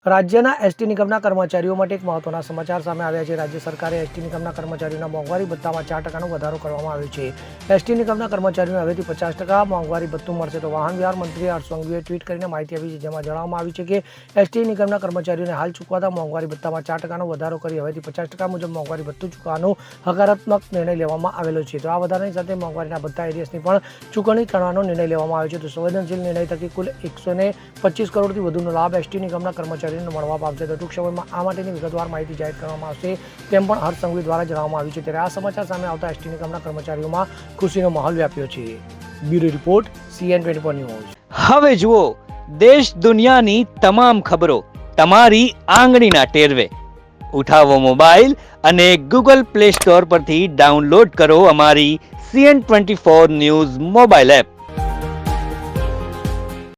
રાજ્યના એસટી નિગમના કર્મચારીઓ માટે એક મહત્વના સમાચાર સામે આવ્યા છે। રાજ્ય સરકારે એસટી નિગમના કર્મચારીઓના મોંઘવારી ભથ્થામાં 4% વધારો કરવામાં આવ્યો છે। એસટી નિગમના કર્મચારીઓને હવેથી 50% મોંઘવારી ભથ્થું મળશે। તો વાહન વ્યવહાર મંત્રી હર્ષ સંઘવીએ ટ્વીટ કરીને માહિતી આપી છે, જેમાં જણાવવામાં આવ્યું છે કે એસટી નિગમના કર્મચારીઓને હાલ ચૂકવાતા મોંઘવારી ભથ્થામાં 4% વધારો કરી હવેથી 50% મુજબ મોંઘવારી ભથ્થું ચૂકવવાનો હકારાત્મક નિર્ણય લેવામાં આવેલો છે। તો આ વધારાની સાથે મોંઘવારીના ભથ્થા એરિયસની પણ ચૂકવણી કરવાનો નિર્ણય લેવામાં આવ્યો છે। તો સંવેદનશીલ નિર્ણય થકી કુલ 125 કરોડથી વધુનો લાભ એસટી નિગમના કર્મચારીઓ મળવા પામશે। તો ટૂંક સમયમાં આ માટેની વિગતવાર માહિતી જાહેર કરવામાં આવશે તેમ પણ હર્ષ સંઘવી દ્વારા જણાવવામાં આવ્યું છે। ત્યારે આ સમાચાર સામે આવતા એસટી નિગમના કર્મચારીઓમાં ખુશીનો માહોલ વ્યાપ્યો છે। Bureau report CN24 news. હવે જુઓ દેશ દુનિયાની તમામ ખબરો તમારી આંગળીના ટેરવે। ઉઠાવો મોબાઈલ અને ગૂગલ પ્લે સ્ટોર પરથી ડાઉનલોડ કરો અમારી CN24 ન્યૂઝ મોબાઈલ એપ।